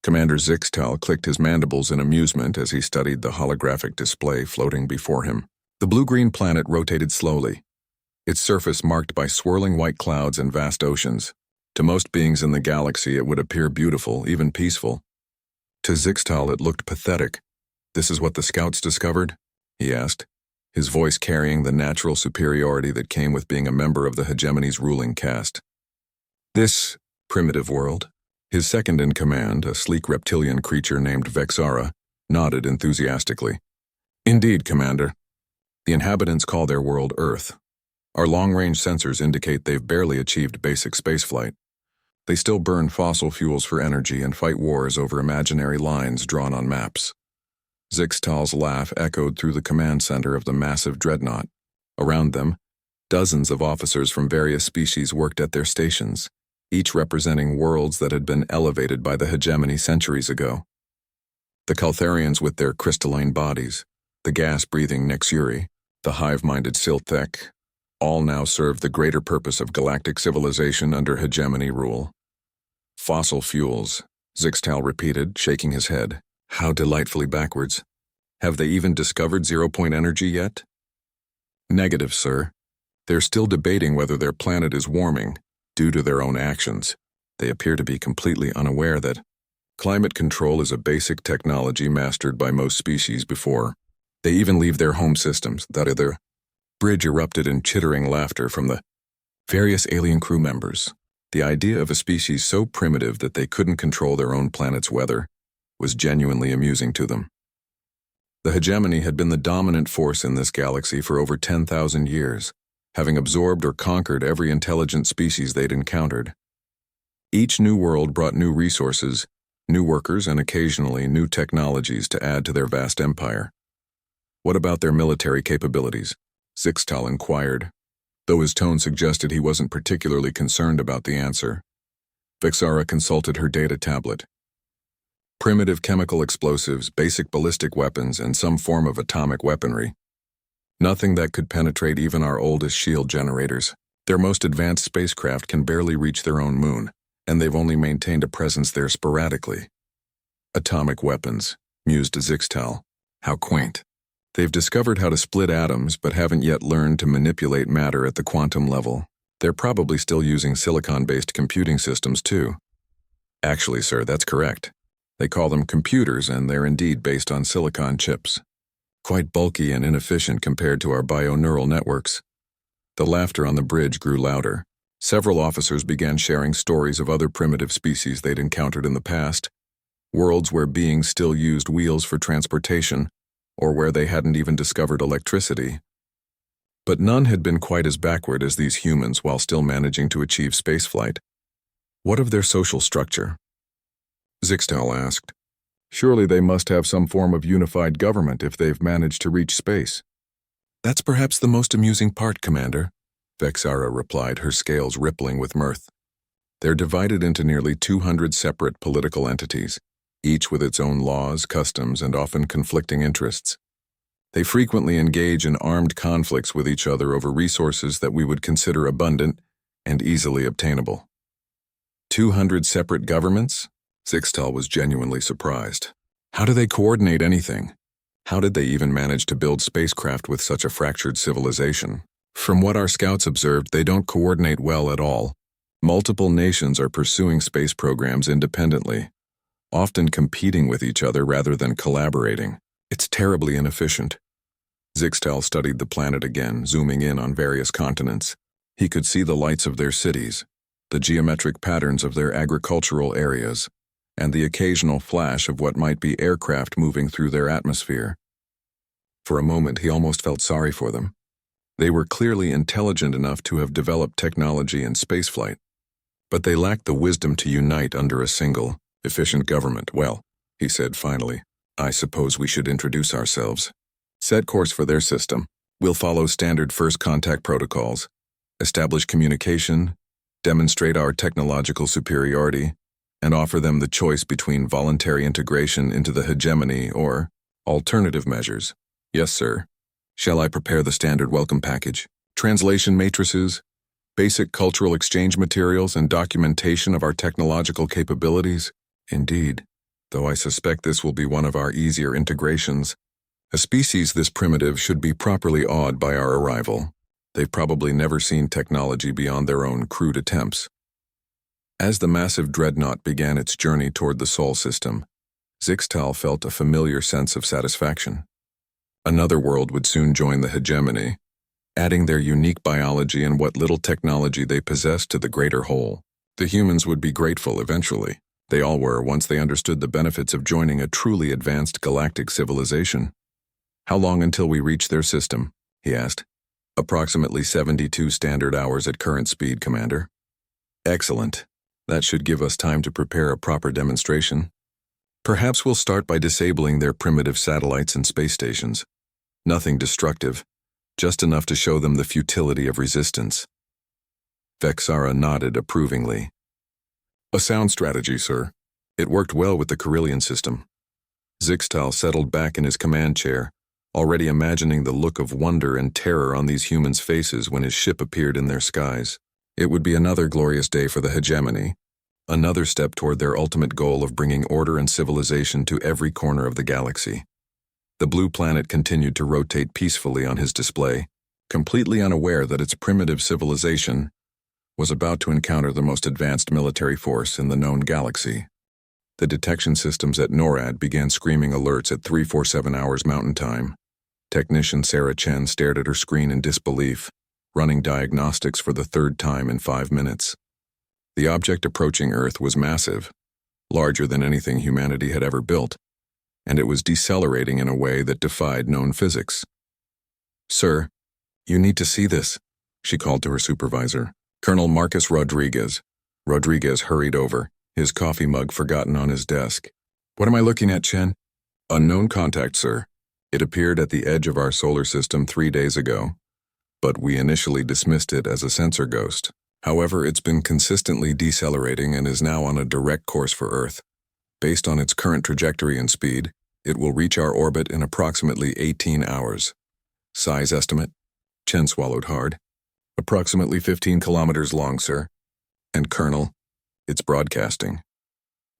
Commander Zixtal clicked his mandibles in amusement as he studied the holographic display floating before him. The blue-green planet rotated slowly, its surface marked by swirling white clouds and vast oceans. To most beings in the galaxy, it would appear beautiful, even peaceful. To Zixtal, it looked pathetic. "This is what the scouts discovered?" he asked, his voice carrying the natural superiority that came with being a member of the hegemony's ruling caste. "This primitive world?" His second-in-command, a sleek reptilian creature named Vexara, nodded enthusiastically. "Indeed, Commander. The inhabitants call their world Earth. Our long-range sensors indicate they've barely achieved basic spaceflight. They still burn fossil fuels for energy and fight wars over imaginary lines drawn on maps." Zixtal's laugh echoed through the command center of the massive dreadnought. Around them, dozens of officers from various species worked at their stations, each representing worlds that had been elevated by the hegemony centuries ago. The Caltharians with their crystalline bodies, the gas-breathing Nexuri, the hive-minded Silthek, all now served the greater purpose of galactic civilization under hegemony rule. "Fossil fuels," Zixtal repeated, shaking his head. "How delightfully backwards. Have they even discovered zero-point energy yet?" "Negative, sir. They're still debating whether their planet is warming due to their own actions. They appear to be completely unaware that climate control is a basic technology mastered by most species before they even leave their home systems." The bridge erupted in chittering laughter from the various alien crew members. The idea of a species so primitive that they couldn't control their own planet's weather was genuinely amusing to them. The hegemony had been the dominant force in this galaxy for over 10,000 years, having absorbed or conquered every intelligent species they'd encountered. Each new world brought new resources, new workers, and occasionally new technologies to add to their vast empire. "What about their military capabilities?" Zixtal inquired, though his tone suggested he wasn't particularly concerned about the answer. Vexara consulted her data tablet. "Primitive chemical explosives, basic ballistic weapons, and some form of atomic weaponry. Nothing that could penetrate even our oldest shield generators. Their most advanced spacecraft can barely reach their own moon, and they've only maintained a presence there sporadically." "Atomic weapons," mused Zixtal. "How quaint. They've discovered how to split atoms but haven't yet learned to manipulate matter at the quantum level. They're probably still using silicon-based computing systems too." "Actually, sir, that's correct. They call them computers, and they're indeed based on silicon chips. Quite bulky and inefficient compared to our bio-neural networks." The laughter on the bridge grew louder. Several officers began sharing stories of other primitive species they'd encountered in the past, worlds where beings still used wheels for transportation, or where they hadn't even discovered electricity. But none had been quite as backward as these humans while still managing to achieve spaceflight. "What of their social structure?" Zixtal asked. "Surely they must have some form of unified government if they've managed to reach space." "That's perhaps the most amusing part, Commander," Vexara replied, her scales rippling with mirth. "They're divided into nearly 200 separate political entities, each with its own laws, customs, and often conflicting interests. They frequently engage in armed conflicts with each other over resources that we would consider abundant and easily obtainable." 200 separate governments? Zixtal was genuinely surprised. How do they coordinate anything? How did they even manage to build spacecraft with such a fractured civilization? From what our scouts observed, they don't coordinate well at all. Multiple nations are pursuing space programs independently, often competing with each other rather than collaborating. It's terribly inefficient. Zixtal studied the planet again, zooming in on various continents. He could see the lights of their cities, the geometric patterns of their agricultural areas, and the occasional flash of what might be aircraft moving through their atmosphere. For a moment, he almost felt sorry for them. They were clearly intelligent enough to have developed technology in spaceflight, but they lacked the wisdom to unite under a single, efficient government. "Well," he said finally, "I suppose we should introduce ourselves. Set course for their system. We'll follow standard first contact protocols, establish communication, demonstrate our technological superiority, and offer them the choice between voluntary integration into the hegemony or alternative measures." "Yes, sir. Shall I prepare the standard welcome package? Translation matrices, basic cultural exchange materials, and documentation of our technological capabilities?" "Indeed. though I suspect this will be one of our easier integrations. A species this primitive should be properly awed by our arrival. They've probably never seen technology beyond their own crude attempts. As the massive dreadnought began its journey toward the Sol system, Zixtal felt a familiar sense of satisfaction. Another world would soon join the hegemony, adding their unique biology and what little technology they possessed to the greater whole. The humans would be grateful eventually. They all were once they understood the benefits of joining a truly advanced galactic civilization. "How long until we reach their system?" he asked. "Approximately 72 standard hours at current speed, Commander." "Excellent. That should give us time to prepare a proper demonstration. Perhaps we'll start by disabling their primitive satellites and space stations. Nothing destructive, just enough to show them the futility of resistance." Vexara nodded approvingly. "A sound strategy, sir. It worked well with the Carillion system." Zixtal settled back in his command chair, already imagining the look of wonder and terror on these humans' faces when his ship appeared in their skies. It would be another glorious day for the hegemony, another step toward their ultimate goal of bringing order and civilization to every corner of the galaxy. The blue planet continued to rotate peacefully on his display, completely unaware that its primitive civilization was about to encounter the most advanced military force in the known galaxy. The detection systems at NORAD began screaming alerts at 347 hours Mountain Time. Technician Sarah Chen stared at her screen in disbelief, running diagnostics for the third time in 5 minutes. The object approaching Earth was massive, larger than anything humanity had ever built, and it was decelerating in a way that defied known physics. "Sir, you need to see this," she called to her supervisor, Colonel Marcus Rodriguez. Rodriguez hurried over, his coffee mug forgotten on his desk. "What am I looking at, Chen?" "Unknown contact, sir. It appeared at the edge of our solar system 3 days ago, but we initially dismissed it as a sensor ghost. However, it's been consistently decelerating and is now on a direct course for Earth. Based on its current trajectory and speed, it will reach our orbit in approximately 18 hours. Size estimate?" Chen swallowed hard. "Approximately 15 kilometers long, sir. And Colonel, it's broadcasting."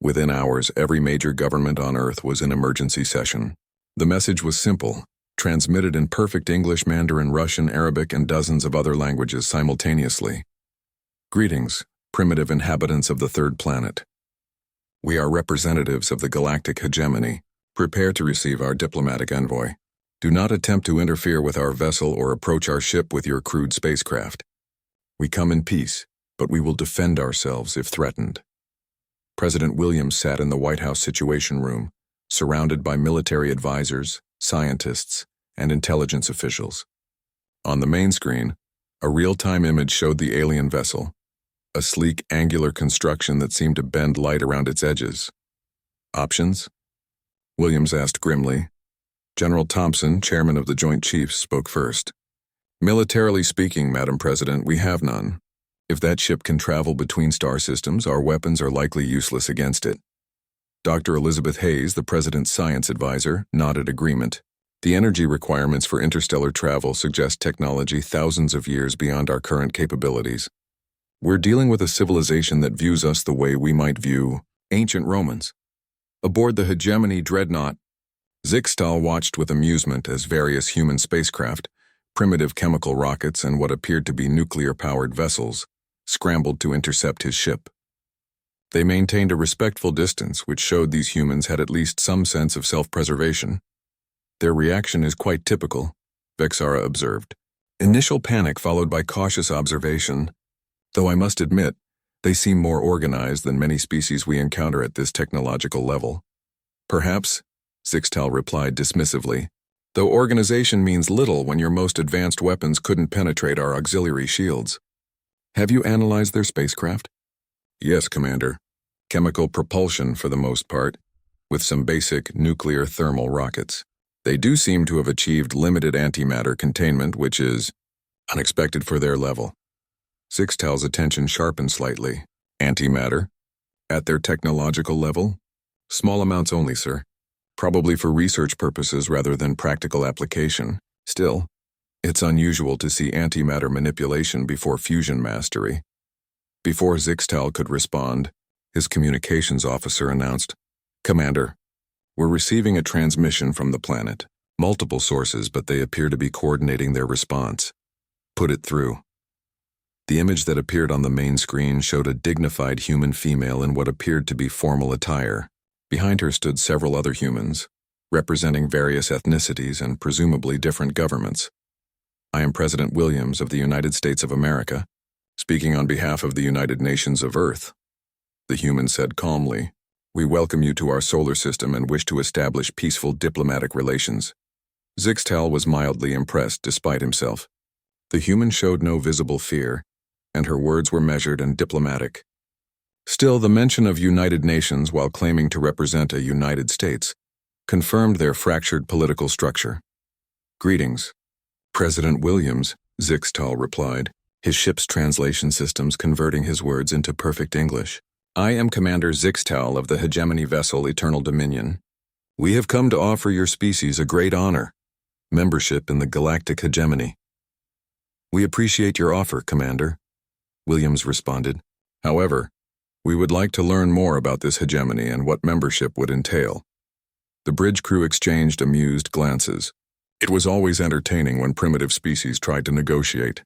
Within hours, every major government on Earth was in emergency session. The message was simple, transmitted in perfect English, Mandarin, Russian, Arabic, and dozens of other languages simultaneously. "Greetings, primitive inhabitants of the third planet. We are representatives of the galactic hegemony. Prepare to receive our diplomatic envoy. Do not attempt to interfere with our vessel or approach our ship with your crude spacecraft. We come in peace, but we will defend ourselves if threatened." President Williams sat in the White House Situation Room, surrounded by military advisors, scientists, and intelligence officials. On the main screen, a real-time image showed the alien vessel, a sleek, angular construction that seemed to bend light around its edges. "Options?" Williams asked grimly. General Thompson, chairman of the Joint Chiefs, spoke first. "Militarily speaking, Madam President, we have none. If that ship can travel between star systems, our weapons are likely useless against it." Dr. Elizabeth Hayes, the President's science advisor, nodded agreement. "The energy requirements for interstellar travel suggest technology thousands of years beyond our current capabilities. We're dealing with a civilization that views us the way we might view ancient Romans." Aboard the hegemony dreadnought, Zixtal watched with amusement as various human spacecraft, primitive chemical rockets, and what appeared to be nuclear-powered vessels scrambled to intercept his ship. They maintained a respectful distance, which showed these humans had at least some sense of self-preservation. "Their reaction is quite typical," Vexara observed. "Initial panic followed by cautious observation, though I must admit, they seem more organized than many species we encounter at this technological level." "Perhaps," Zixtal replied dismissively, "though organization means little when your most advanced weapons couldn't penetrate our auxiliary shields." "Have you analyzed their spacecraft?" "Yes, Commander. Chemical propulsion for the most part, with some basic nuclear thermal rockets. They do seem to have achieved limited antimatter containment, which is unexpected for their level." Zixtal's attention sharpened slightly. "Antimatter? At their technological level?" "Small amounts only, sir. Probably for research purposes rather than practical application. Still, it's unusual to see antimatter manipulation before fusion mastery." Before Zixtal could respond, his communications officer announced, Commander, we're receiving a transmission from the planet. Multiple sources, but they appear to be coordinating their response. Put it through. The image that appeared on the main screen showed a dignified human female in what appeared to be formal attire. Behind her stood several other humans, representing various ethnicities and presumably different governments. I am President Williams of the United States of America, speaking on behalf of the United Nations of Earth. The human said calmly, "We welcome you to our solar system and wish to establish peaceful diplomatic relations." Zixtal was mildly impressed despite himself. The human showed no visible fear, and her words were measured and diplomatic. Still, the mention of United Nations while claiming to represent a United States confirmed their fractured political structure. "Greetings, President Williams," Zixtal replied, his ship's translation systems converting his words into perfect English. "I am Commander Zixtal of the hegemony vessel Eternal Dominion. We have come to offer your species a great honor, membership in the Galactic hegemony." "We appreciate your offer, Commander," Williams responded. "However, we would like to learn more about this hegemony and what membership would entail." The bridge crew exchanged amused glances. It was always entertaining when primitive species tried to negotiate.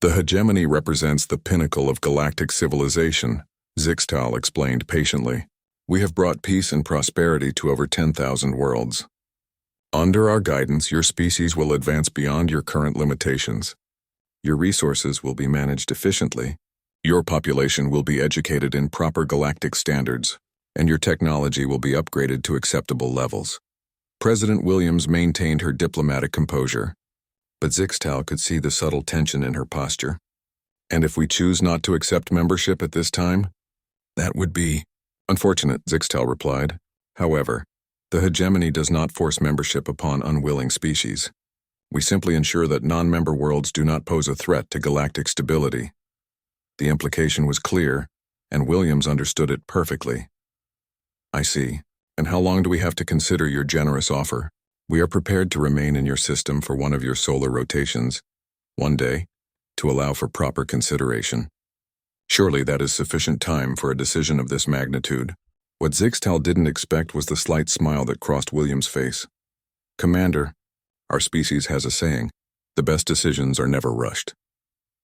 "The hegemony represents the pinnacle of galactic civilization," Zixtal explained patiently. "We have brought peace and prosperity to over 10,000 worlds. Under our guidance, your species will advance beyond your current limitations. Your resources will be managed efficiently. Your population will be educated in proper galactic standards, and your technology will be upgraded to acceptable levels." President Williams maintained her diplomatic composure, but Zixtal could see the subtle tension in her posture. "And if we choose not to accept membership at this time? That would be unfortunate," Zixtal replied. "However, the hegemony does not force membership upon unwilling species. We simply ensure that non-member worlds do not pose a threat to galactic stability." The implication was clear, and Williams understood it perfectly. "I see. And how long do we have to consider your generous offer?" "We are prepared to remain in your system for one of your solar rotations, one day, to allow for proper consideration." Surely that is sufficient time for a decision of this magnitude. What Zixtal didn't expect was the slight smile that crossed Williams' face. "Commander, our species has a saying, the best decisions are never rushed.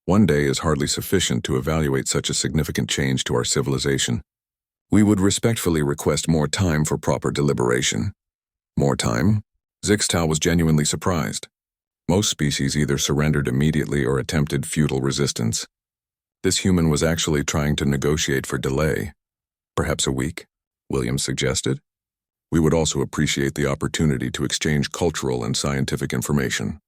One day is hardly sufficient to evaluate such a significant change to our civilization. We would respectfully request more time for proper deliberation." "More time?" Zixtal was genuinely surprised. Most species either surrendered immediately or attempted futile resistance. This human was actually trying to negotiate for delay. "Perhaps a week," Williams suggested. "We would also appreciate the opportunity to exchange cultural and scientific information.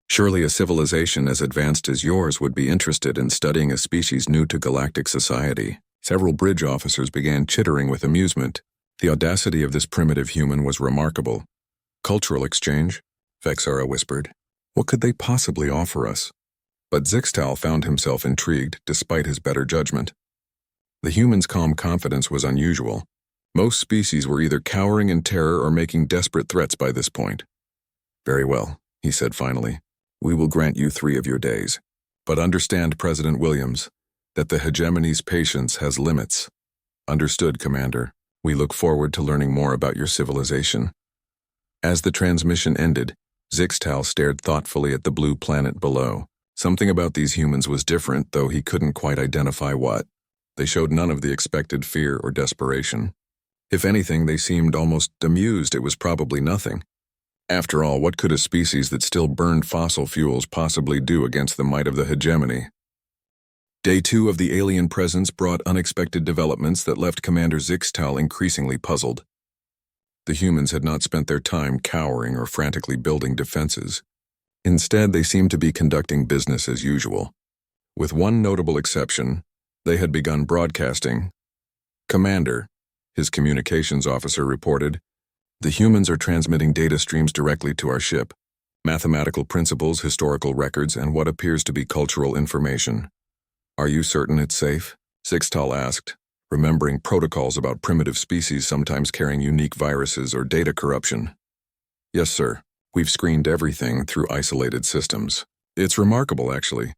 Surely a civilization as advanced as yours would be interested in studying a species new to galactic society." Several bridge officers began chittering with amusement. The audacity of this primitive human was remarkable. "Cultural exchange?" Vexara whispered. "What could they possibly offer us?" But Zixtal found himself intrigued despite his better judgment. The human's calm confidence was unusual. Most species were either cowering in terror or making desperate threats by this point. "Very well," he said finally. "We will grant you 3 of your days. But understand, President Williams, that the hegemony's patience has limits." "Understood, Commander. We look forward to learning more about your civilization." As the transmission ended, Zixtal stared thoughtfully at the blue planet below. Something about these humans was different, though he couldn't quite identify what. They showed none of the expected fear or desperation. If anything, they seemed almost amused. It was probably nothing. After all, what could a species that still burned fossil fuels possibly do against the might of the hegemony? Day 2 of the alien presence brought unexpected developments that left Commander Zixtal increasingly puzzled. The humans had not spent their time cowering or frantically building defenses. Instead, they seemed to be conducting business as usual. With one notable exception, they had begun broadcasting. "Commander," his communications officer reported, "the humans are transmitting data streams directly to our ship. Mathematical principles, historical records, and what appears to be cultural information." "Are you certain it's safe?" Zixtal asked, remembering protocols about primitive species sometimes carrying unique viruses or data corruption. "Yes, sir. We've screened everything through isolated systems. It's remarkable, actually.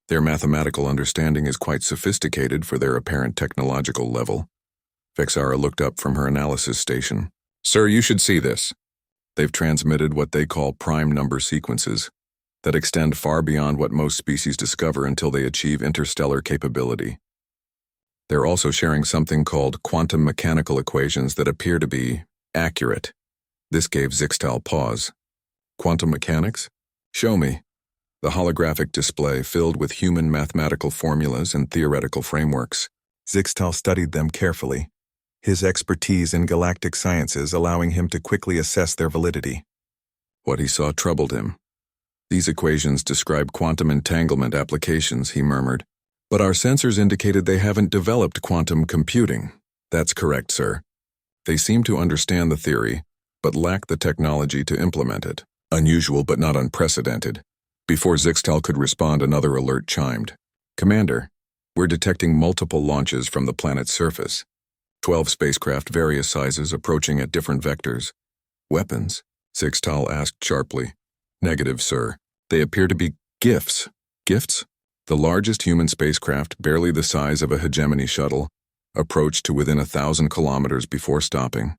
Their mathematical understanding is quite sophisticated for their apparent technological level. Vexara looked up from her analysis station. Sir, you should see this. They've transmitted what they call prime number sequences that extend far beyond what most species discover until they achieve interstellar capability. They're also sharing something called quantum mechanical equations that appear to be accurate. This gave Zixtal pause. Quantum mechanics? Show me. The holographic display filled with human mathematical formulas and theoretical frameworks. Zixtal studied them carefully, his expertise in galactic sciences allowing him to quickly assess their validity. What he saw troubled him. These equations describe quantum entanglement applications, he murmured. But our sensors indicated they haven't developed quantum computing. That's correct, sir. They seem to understand the theory, but lack the technology to implement it. Unusual but not unprecedented. Before Zixtal could respond, another alert chimed. Commander, we're detecting multiple launches from the planet's surface. 12 spacecraft various sizes approaching at different vectors. Weapons? Zixtal asked sharply. Negative, sir. They appear to be gifts. Gifts? The largest human spacecraft, barely the size of a hegemony shuttle, approached to within 1,000 kilometers before stopping.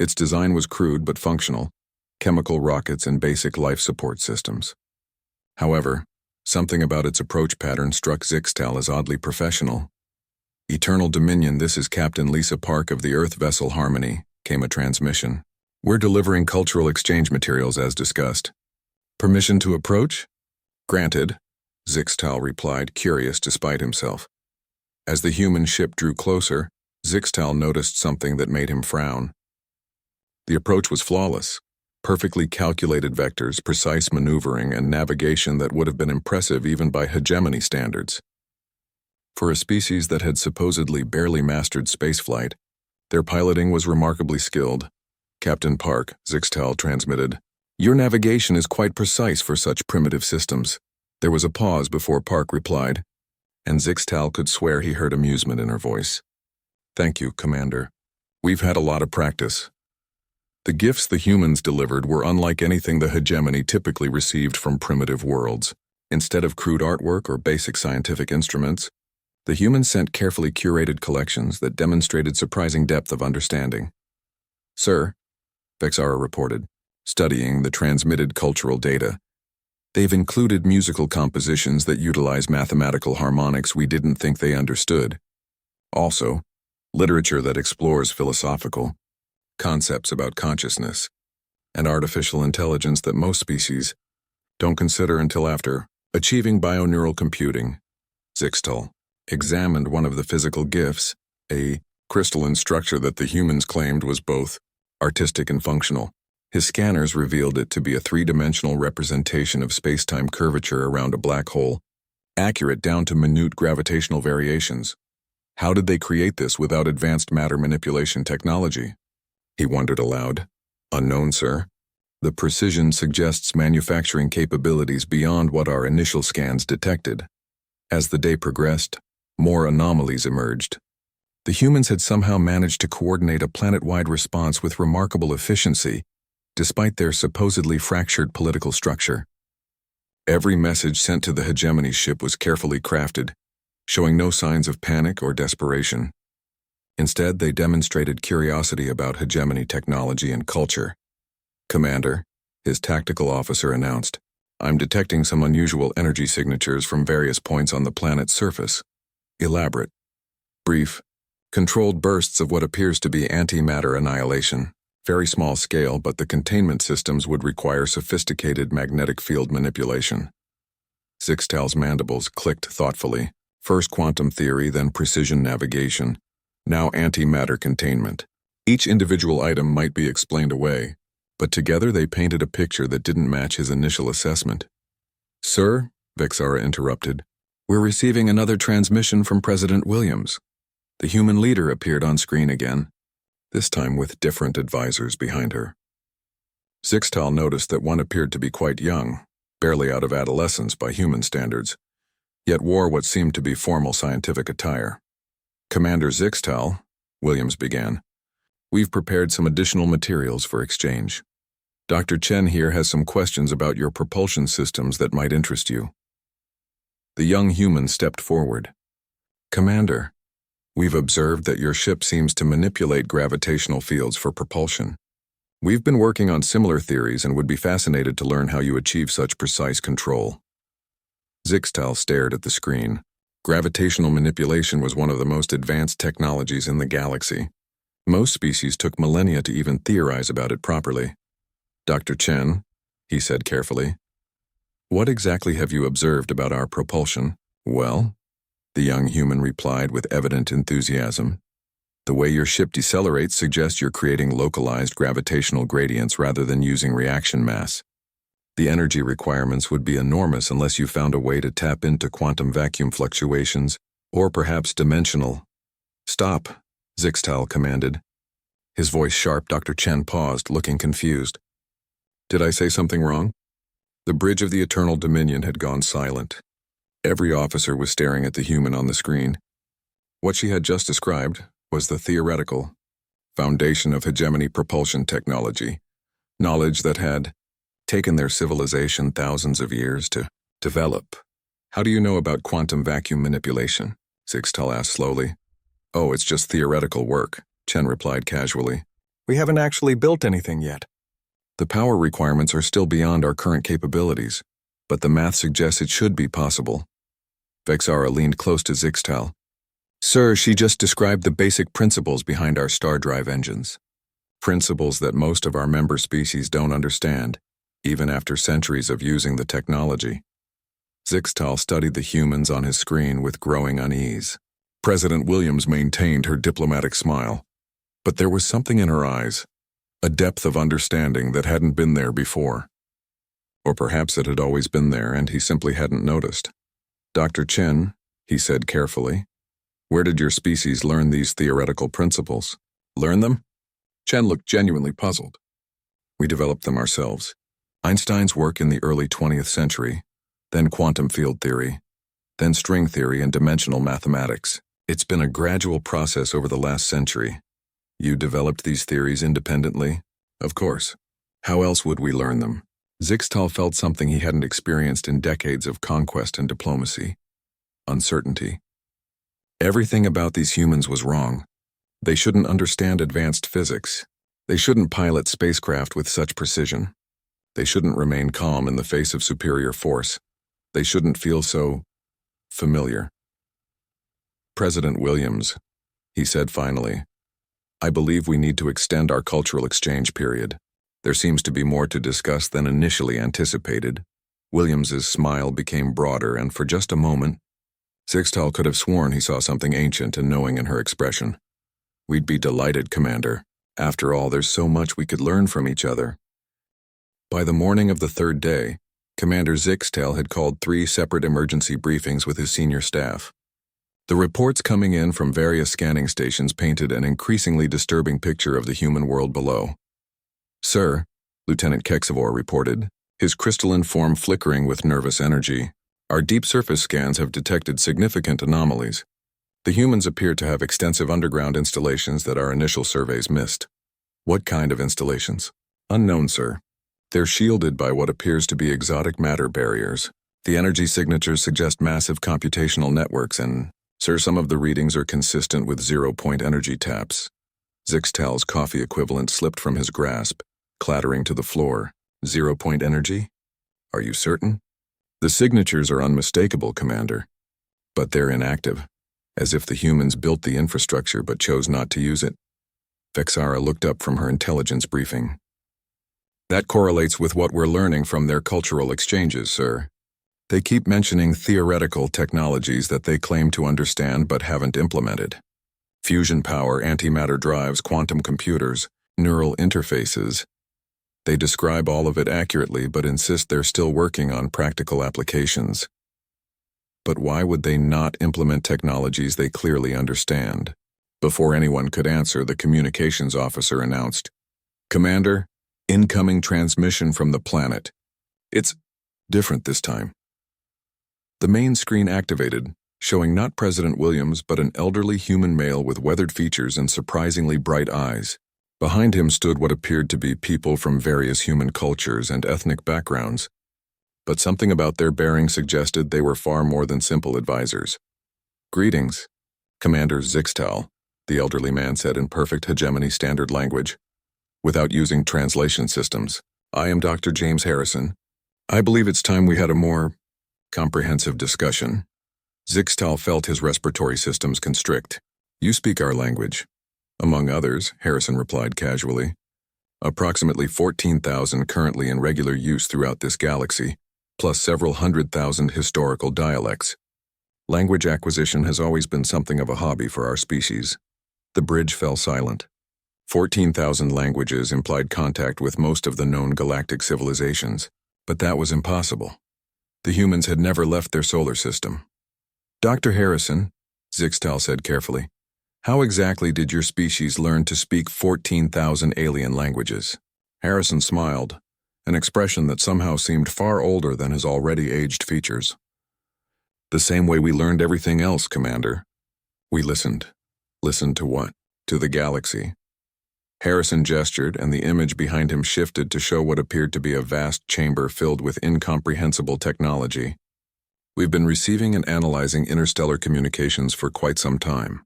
Its design was crude but functional, chemical rockets and basic life support systems. However, something about its approach pattern struck Zixtal as oddly professional. Eternal Dominion, this is Captain Lisa Park of the Earth vessel Harmony, came a transmission. We're delivering cultural exchange materials as discussed. Permission to approach? Granted, Zixtal replied, curious despite himself. As the human ship drew closer, Zixtal noticed something that made him frown. The approach was flawless. Perfectly calculated vectors, precise maneuvering, and navigation that would have been impressive even by hegemony standards. For a species that had supposedly barely mastered spaceflight, their piloting was remarkably skilled. Captain Park, Zixtal transmitted, your navigation is quite precise for such primitive systems. There was a pause before Park replied, and Zixtal could swear he heard amusement in her voice. Thank you, Commander. We've had a lot of practice. The gifts the humans delivered were unlike anything the hegemony typically received from primitive worlds. Instead of crude artwork or basic scientific instruments, the humans sent carefully curated collections that demonstrated surprising depth of understanding. Sir, Vexara reported, studying the transmitted cultural data. They've included musical compositions that utilize mathematical harmonics we didn't think they understood. Also, literature that explores philosophical concepts about consciousness and artificial intelligence that most species don't consider until after achieving bioneural computing. Zixtal examined one of the physical gifts, a crystalline structure that the humans claimed was both artistic and functional. His scanners revealed it to be a three-dimensional representation of space-time curvature around a black hole, accurate down to minute gravitational variations. How did they create this without advanced matter manipulation technology? He wondered aloud. Unknown, sir. The precision suggests manufacturing capabilities beyond what our initial scans detected. As the day progressed, more anomalies emerged. The humans had somehow managed to coordinate a planet-wide response with remarkable efficiency, despite their supposedly fractured political structure. Every message sent to the hegemony ship was carefully crafted, showing no signs of panic or desperation. Instead, they demonstrated curiosity about hegemony technology and culture. Commander, his tactical officer announced, I'm detecting some unusual energy signatures from various points on the planet's surface. Elaborate, brief, controlled bursts of what appears to be antimatter annihilation. Very small scale, but the containment systems would require sophisticated magnetic field manipulation. Zixtal's mandibles clicked thoughtfully. First quantum theory, then precision navigation, now antimatter containment. Each individual item might be explained away, but together they painted a picture that didn't match his initial assessment. Sir, Vexara interrupted, we're receiving another transmission from President Williams. The human leader appeared on screen again, this time with different advisors behind her. Zixtal noticed that one appeared to be quite young, barely out of adolescence by human standards, yet wore what seemed to be formal scientific attire. Commander Zixtal, Williams began, we've prepared some additional materials for exchange. Dr. Chen here has some questions about your propulsion systems that might interest you. The young human stepped forward. Commander, We've observed that your ship seems to manipulate gravitational fields for propulsion. We've been working on similar theories and would be fascinated to learn how you achieve such precise control. Zixtal stared at the screen. Gravitational manipulation was one of the most advanced technologies in the galaxy. Most species took millennia to even theorize about it properly. Dr. Chen, he said carefully, what exactly have you observed about our propulsion? Well, the young human replied with evident enthusiasm. The way your ship decelerates suggests you're creating localized gravitational gradients rather than using reaction mass. The energy requirements would be enormous unless you found a way to tap into quantum vacuum fluctuations, or perhaps dimensional. Stop, Zixtal commanded. His voice sharp. Dr. Chen paused, looking confused. Did I say something wrong? The bridge of the Eternal Dominion had gone silent. Every officer was staring at the human on the screen. What she had just described was the theoretical foundation of hegemony propulsion technology, knowledge that had taken their civilization thousands of years to develop. How do you know about quantum vacuum manipulation? Zixtal asked slowly. Oh, it's just theoretical work, Chen replied casually. We haven't actually built anything yet. The power requirements are still beyond our current capabilities, but the math suggests it should be possible. Vexara leaned close to Zixtal. Sir, she just described the basic principles behind our star drive engines. Principles that most of our member species don't understand, even after centuries of using the technology. Zixtal studied the humans on his screen with growing unease. President Williams maintained her diplomatic smile, but there was something in her eyes, a depth of understanding that hadn't been there before. Or perhaps it had always been there and he simply hadn't noticed. Dr. Chen, he said carefully, where did your species learn these theoretical principles? Learn them? Chen looked genuinely puzzled. We developed them ourselves. Einstein's work in the early 20th century, then quantum field theory, then string theory and dimensional mathematics. It's been a gradual process over the last century. You developed these theories independently? Of course. How else would we learn them? Zixtal felt something he hadn't experienced in decades of conquest and diplomacy. Uncertainty. Everything about these humans was wrong. They shouldn't understand advanced physics. They shouldn't pilot spacecraft with such precision. They shouldn't remain calm in the face of superior force. They shouldn't feel so familiar. President Williams, he said finally, I believe we need to extend our cultural exchange period. There seems to be more to discuss than initially anticipated. Williams's smile became broader, and for just a moment, Zixtal could have sworn he saw something ancient and knowing in her expression. We'd be delighted, Commander. After all, there's so much we could learn from each other. By the morning of the third day, Commander Zixtal had called 3 separate emergency briefings with his senior staff. The reports coming in from various scanning stations painted an increasingly disturbing picture of the human world below. Sir, Lieutenant Kexivor reported, his crystalline form flickering with nervous energy, our deep surface scans have detected significant anomalies. The humans appear to have extensive underground installations that our initial surveys missed. What kind of installations? Unknown, sir. They're shielded by what appears to be exotic matter barriers. The energy signatures suggest massive computational networks and, sir, some of the readings are consistent with zero-point energy taps. Zixtal's coffee equivalent slipped from his grasp, clattering to the floor. Zero-point energy? Are you certain? The signatures are unmistakable, Commander. But they're inactive, as if the humans built the infrastructure but chose not to use it. Vexara looked up from her intelligence briefing. That correlates with what we're learning from their cultural exchanges, sir. They keep mentioning theoretical technologies that they claim to understand but haven't implemented. Fusion power, antimatter drives, quantum computers, neural interfaces. They describe all of it accurately but insist they're still working on practical applications. But why would they not implement technologies they clearly understand? Before anyone could answer, the communications officer announced, Commander, incoming transmission from the planet. It's different this time. The main screen activated, showing not President Williams but an elderly human male with weathered features and surprisingly bright eyes. Behind him stood what appeared to be people from various human cultures and ethnic backgrounds. But something about their bearing suggested they were far more than simple advisors. Greetings, Commander Zixtal, the elderly man said in perfect hegemony standard language, without using translation systems. I am Dr. James Harrison. I believe it's time we had a more comprehensive discussion. Zixtal felt his respiratory systems constrict. You speak our language. Among others, Harrison replied casually. Approximately 14,000 currently in regular use throughout this galaxy, plus several 100,000 historical dialects. Language acquisition has always been something of a hobby for our species. The bridge fell silent. 14,000 languages implied contact with most of the known galactic civilizations, but that was impossible. The humans had never left their solar system. Dr. Harrison, Zixtal said carefully, how exactly did your species learn to speak 14,000 alien languages? Harrison smiled, an expression that somehow seemed far older than his already aged features. The same way we learned everything else, Commander. We listened. Listened to what? To the galaxy. Harrison gestured, and the image behind him shifted to show what appeared to be a vast chamber filled with incomprehensible technology. We've been receiving and analyzing interstellar communications for quite some time.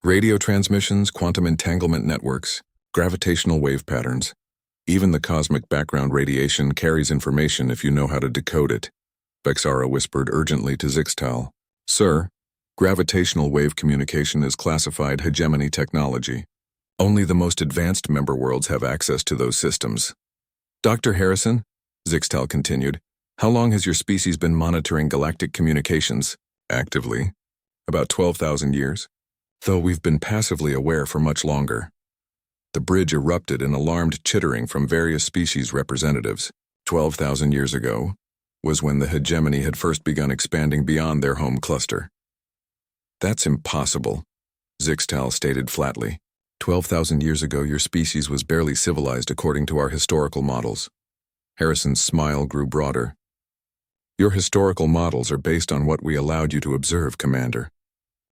Radio transmissions, quantum entanglement networks, gravitational wave patterns. Even the cosmic background radiation carries information if you know how to decode it, Vexara whispered urgently to Zixtal. Sir, gravitational wave communication is classified hegemony technology. Only the most advanced member worlds have access to those systems. Dr. Harrison, Zixtal continued, how long has your species been monitoring galactic communications? Actively. About 12,000 years. Though we've been passively aware for much longer. The bridge erupted in alarmed chittering from various species representatives. 12,000 years ago was when the hegemony had first begun expanding beyond their home cluster. That's impossible, Zixtal stated flatly. 12,000 years ago, your species was barely civilized according to our historical models. Harrison's smile grew broader. Your historical models are based on what we allowed you to observe, Commander.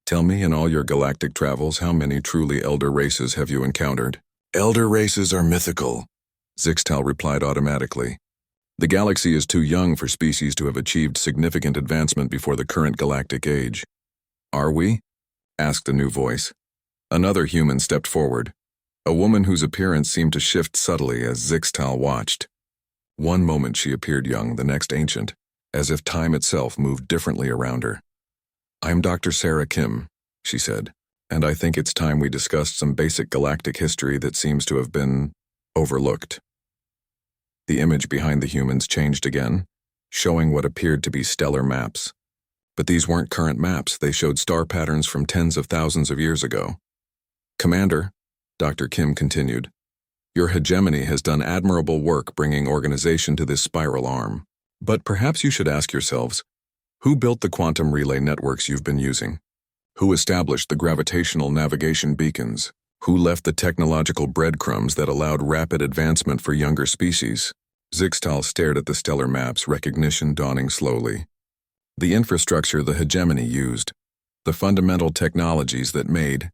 Tell me, in all your galactic travels, how many truly elder races have you encountered? Elder races are mythical, Zixtal replied automatically. The galaxy is too young for species to have achieved significant advancement before the current galactic age. Are we? Asked a new voice. Another human stepped forward, a woman whose appearance seemed to shift subtly as Zixtal watched. One moment she appeared young, the next ancient, as if time itself moved differently around her. I'm Dr. Sarah Kim, she said, and I think it's time we discussed some basic galactic history that seems to have been overlooked. The image behind the humans changed again, showing what appeared to be stellar maps. But these weren't current maps, they showed star patterns from tens of thousands of years ago. Commander, Dr. Kim continued, your hegemony has done admirable work bringing organization to this spiral arm. But perhaps you should ask yourselves, who built the quantum relay networks you've been using? Who established the gravitational navigation beacons? Who left the technological breadcrumbs that allowed rapid advancement for younger species? Zixtal stared at the stellar maps, recognition dawning slowly. The infrastructure the hegemony used, the fundamental technologies that made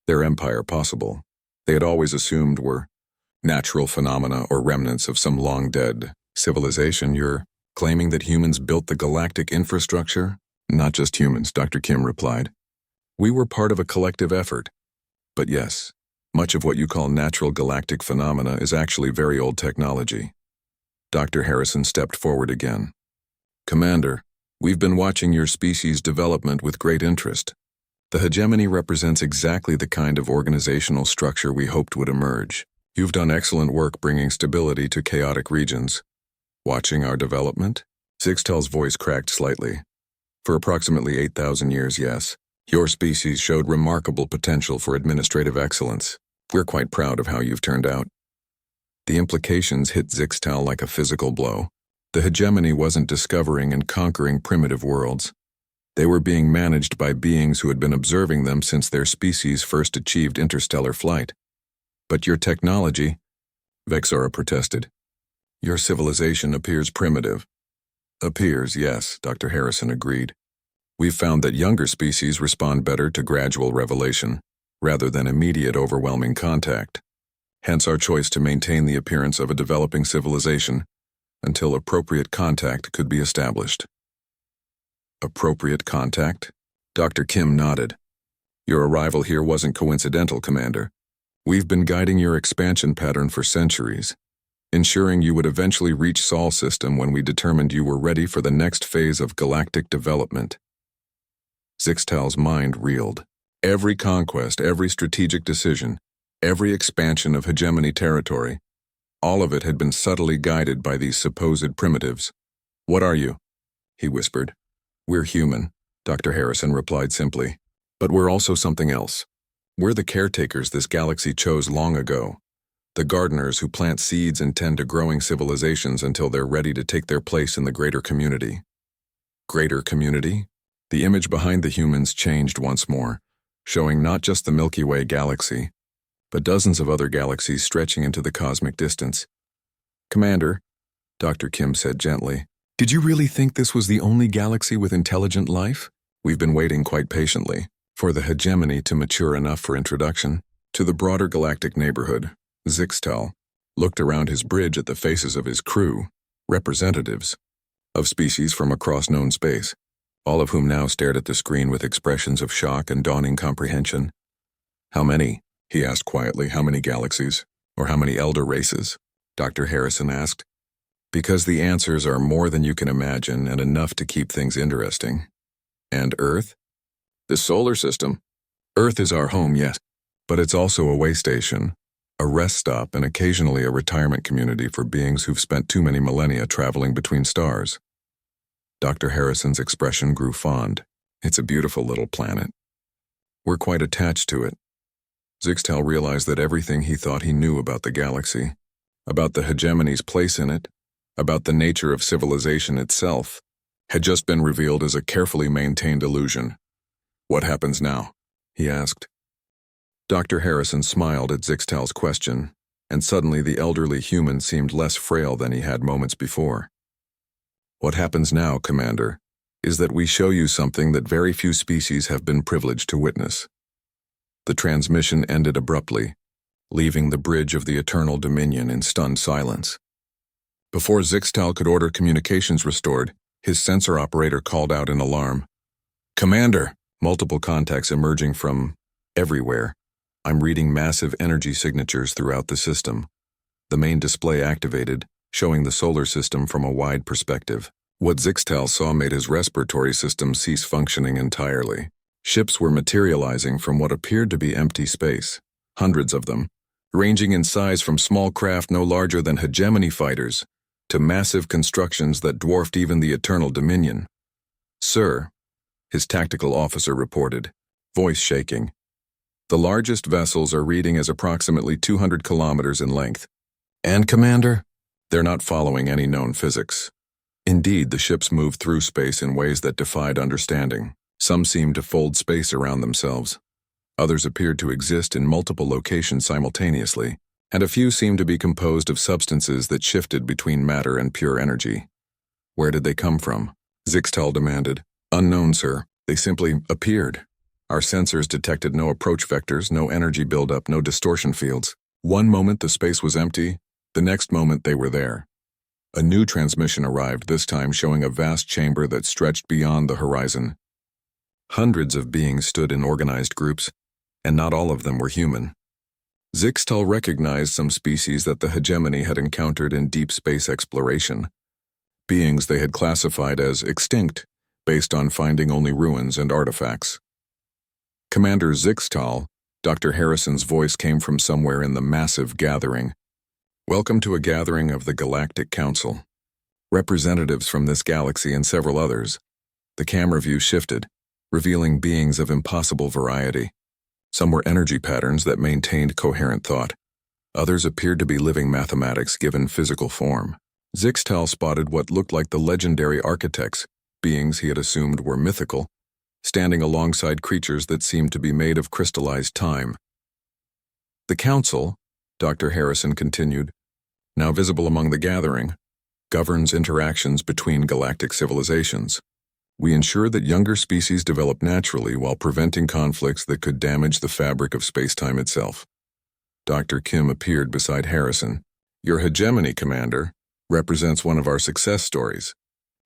their empire possible, they had always assumed were natural phenomena or remnants of some long-dead civilization. You're claiming that humans built the galactic infrastructure? Not just humans, Dr. Kim replied. We were part of a collective effort. But yes, much of what you call natural galactic phenomena is actually very old technology. Dr. Harrison stepped forward again. Commander, we've been watching your species' development with great interest. The hegemony represents exactly the kind of organizational structure we hoped would emerge. You've done excellent work bringing stability to chaotic regions. Watching our development? Zixtal's voice cracked slightly. For approximately 8,000 years, yes. Your species showed remarkable potential for administrative excellence. We're quite proud of how you've turned out. The implications hit Zixtal like a physical blow. The hegemony wasn't discovering and conquering primitive worlds. They were being managed by beings who had been observing them since their species first achieved interstellar flight. But your technology, Vexara protested. Your civilization appears primitive. Appears, yes, Dr. Harrison agreed. We've found that younger species respond better to gradual revelation, rather than immediate overwhelming contact. Hence our choice to maintain the appearance of a developing civilization until appropriate contact could be established. Appropriate contact? Dr. Kim nodded. Your arrival here wasn't coincidental, Commander. We've been guiding your expansion pattern for centuries, ensuring you would eventually reach Sol system when we determined you were ready for the next phase of galactic development. Zixtal's mind reeled. Every conquest, every strategic decision, every expansion of hegemony territory, all of it had been subtly guided by these supposed primitives. "What are you?" he whispered. "We're human," Dr. Harrison replied simply. "But we're also something else. We're the caretakers this galaxy chose long ago. The gardeners who plant seeds and tend to growing civilizations until they're ready to take their place in the greater community." Greater community? The image behind the humans changed once more, showing not just the Milky Way galaxy, but dozens of other galaxies stretching into the cosmic distance. "Commander," Dr. Kim said gently, "did you really think this was the only galaxy with intelligent life? We've been waiting quite patiently for the hegemony to mature enough for introduction to the broader galactic neighborhood." Zixtal looked around his bridge at the faces of his crew, representatives of species from across known space, all of whom now stared at the screen with expressions of shock and dawning comprehension. "How many?" he asked quietly. "How many galaxies? Or how many elder races?" Dr. Harrison asked. "Because the answers are more than you can imagine and enough to keep things interesting." "And Earth?" "The solar system. Earth is our home, yes, but it's also a way station, a rest stop, and occasionally a retirement community for beings who've spent too many millennia traveling between stars." Dr. Harrison's expression grew fond. "It's a beautiful little planet. We're quite attached to it." Zixtal realized that everything he thought he knew about the galaxy, about the hegemony's place in it, about the nature of civilization itself, had just been revealed as a carefully maintained illusion. "What happens now?" he asked. Dr. Harrison smiled at Zixtal's question, and suddenly the elderly human seemed less frail than he had moments before. "What happens now, Commander, is that we show you something that very few species have been privileged to witness." The transmission ended abruptly, leaving the bridge of the Eternal Dominion in stunned silence. Before Zixtal could order communications restored, his sensor operator called out in alarm. "Commander!" Multiple contacts emerging from everywhere. "I'm reading massive energy signatures throughout the system." The main display activated, showing the solar system from a wide perspective. What Zixtal saw made his respiratory system cease functioning entirely. Ships were materializing from what appeared to be empty space, hundreds of them, ranging in size from small craft no larger than hegemony fighters to massive constructions that dwarfed even the Eternal Dominion. "Sir," his tactical officer reported, voice shaking, "the largest vessels are reading as approximately 200 kilometers in length. And, Commander, they're not following any known physics. Indeed, the ships moved through space in ways that defied understanding. Some seemed to fold space around themselves. Others appeared to exist in multiple locations simultaneously, and a few seemed to be composed of substances that shifted between matter and pure energy." "Where did they come from?" Zixtal demanded. "Unknown, sir. They simply appeared. Our sensors detected no approach vectors, no energy buildup, no distortion fields. One moment the space was empty, the next moment they were there." A new transmission arrived, this time showing a vast chamber that stretched beyond the horizon. Hundreds of beings stood in organized groups, and not all of them were human. Zixtal recognized some species that the hegemony had encountered in deep space exploration, beings they had classified as extinct, based on finding only ruins and artifacts. "Commander Zixtal," Dr. Harrison's voice came from somewhere in the massive gathering. "Welcome to a gathering of the Galactic Council. Representatives from this galaxy and several others." The camera view shifted, revealing beings of impossible variety. Some were energy patterns that maintained coherent thought. Others appeared to be living mathematics given physical form. Zixtal spotted what looked like the legendary architects, beings he had assumed were mythical, standing alongside creatures that seemed to be made of crystallized time. "The Council," Dr. Harrison continued, "now visible among the gathering, governs interactions between galactic civilizations. We ensure that younger species develop naturally while preventing conflicts that could damage the fabric of space-time itself." Dr. Kim appeared beside Harrison. "Your hegemony, Commander, represents one of our success stories.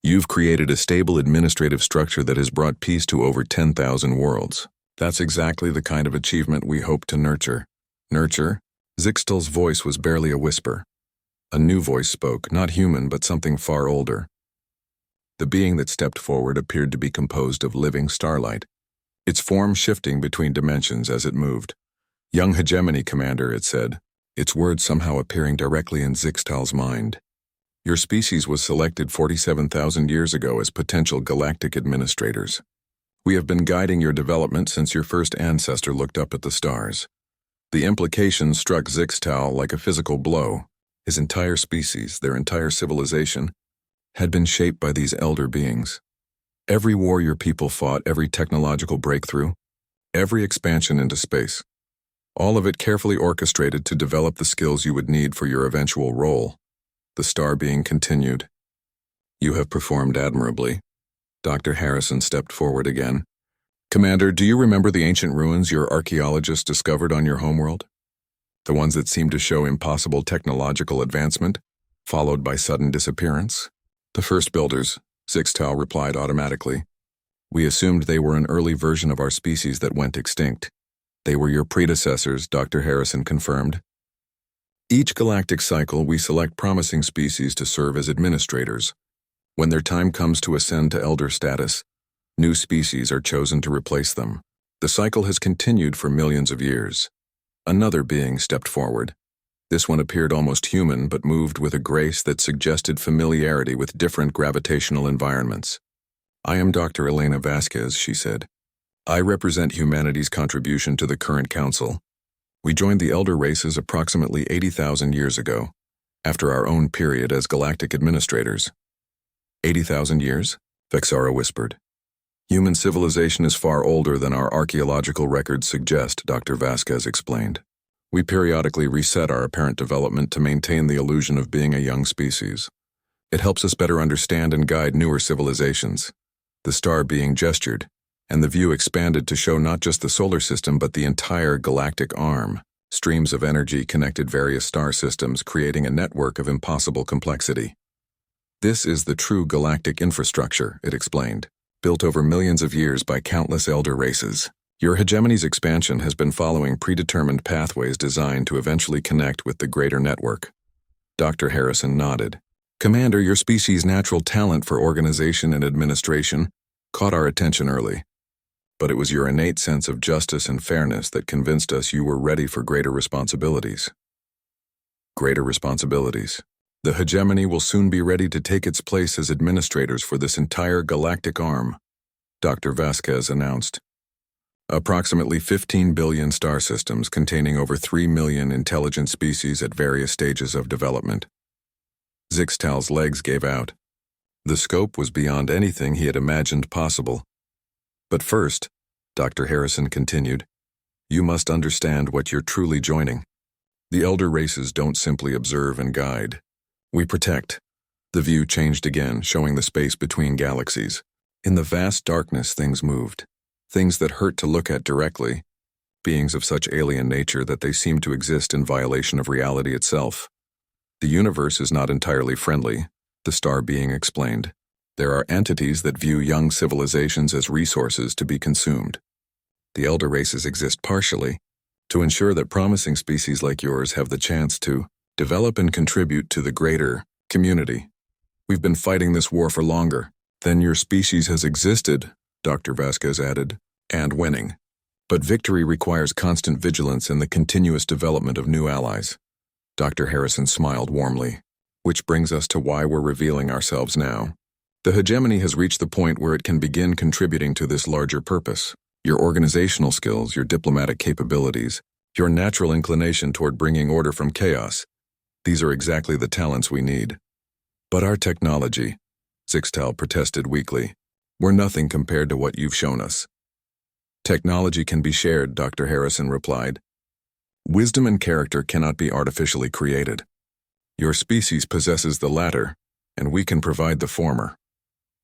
You've created a stable administrative structure that has brought peace to over 10,000 worlds. That's exactly the kind of achievement we hope to nurture. Nurture? Zixtal's voice was barely a whisper. A new voice spoke, not human, but something far older. The being that stepped forward appeared to be composed of living starlight, its form shifting between dimensions as it moved. "Young hegemony, Commander," it said, its words somehow appearing directly in Zixtal's mind. "Your species was selected 47,000 years ago as potential galactic administrators. We have been guiding your development since your first ancestor looked up at the stars." The implication struck Zixtal like a physical blow. His entire species, their entire civilization, had been shaped by these elder beings. Every war your people fought, every technological breakthrough, every expansion into space, all of it carefully orchestrated to develop the skills you would need for your eventual role. The star being continued. "You have performed admirably." Dr. Harrison stepped forward again. "Commander, do you remember the ancient ruins your archaeologists discovered on your homeworld? The ones that seemed to show impossible technological advancement, followed by sudden disappearance?" "The first builders," Zixtal replied automatically. "We assumed they were an early version of our species that went extinct. They were your predecessors," Dr. Harrison confirmed. "Each galactic cycle, we select promising species to serve as administrators. When their time comes to ascend to elder status, new species are chosen to replace them. The cycle has continued for millions of years." Another being stepped forward. This one appeared almost human, but moved with a grace that suggested familiarity with different gravitational environments. "I am Dr. Elena Vasquez," she said. "I represent humanity's contribution to the current council. We joined the elder races approximately 80,000 years ago, after our own period as galactic administrators." 80,000 years? Vexara whispered. "Human civilization is far older than our archaeological records suggest," Dr. Vasquez explained. "We periodically reset our apparent development to maintain the illusion of being a young species. It helps us better understand and guide newer civilizations." The star being gestured, and the view expanded to show not just the solar system but the entire galactic arm. Streams of energy connected various star systems, creating a network of impossible complexity. "This is the true galactic infrastructure," it explained, "built over millions of years by countless elder races. Your hegemony's expansion has been following predetermined pathways designed to eventually connect with the greater network." Dr. Harrison nodded. "Commander, your species' natural talent for organization and administration caught our attention early. But it was your innate sense of justice and fairness that convinced us you were ready for greater responsibilities." Greater responsibilities. "The hegemony will soon be ready to take its place as administrators for this entire galactic arm," Dr. Vasquez announced. "Approximately 15 billion star systems containing over 3 million intelligent species at various stages of development." Zixtal's legs gave out. The scope was beyond anything he had imagined possible. "But first," Dr. Harrison continued, "you must understand what you're truly joining. The elder races don't simply observe and guide. We protect." The view changed again, showing the space between galaxies. In the vast darkness, things moved. Things that hurt to look at directly. Beings of such alien nature that they seemed to exist in violation of reality itself. "The universe is not entirely friendly," the star being explained. "There are entities that view young civilizations as resources to be consumed. The elder races exist partially to ensure that promising species like yours have the chance to develop and contribute to the greater community. We've been fighting this war for longer than your species has existed," Dr. Vasquez added, "and winning. But victory requires constant vigilance and the continuous development of new allies." Dr. Harrison smiled warmly. "Which brings us to why we're revealing ourselves now. The hegemony has reached the point where it can begin contributing to this larger purpose. Your organizational skills, your diplomatic capabilities, your natural inclination toward bringing order from chaos, these are exactly the talents we need. But our technology," Zixtal protested weakly, "we're nothing compared to what you've shown us." "Technology can be shared," Dr. Harrison replied. "Wisdom and character cannot be artificially created. Your species possesses the latter, and we can provide the former."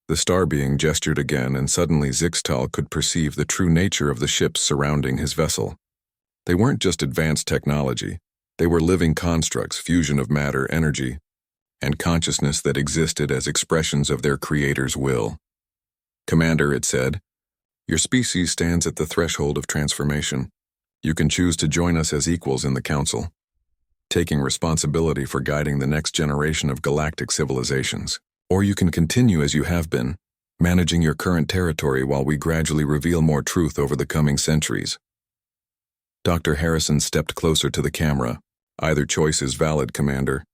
The star being gestured again, and suddenly Zixtal could perceive the true nature of the ships surrounding his vessel. They weren't just advanced technology. They were living constructs, fusion of matter, energy, and consciousness that existed as expressions of their creator's will. "Commander," it said, Your species stands at the threshold of transformation. You can choose to join us as equals in the Council, taking responsibility for guiding the next generation of galactic civilizations. Or you can continue as you have been, managing your current territory while we gradually reveal more truth over the coming centuries. Dr. Harrison stepped closer to the camera. Either choice is valid, Commander,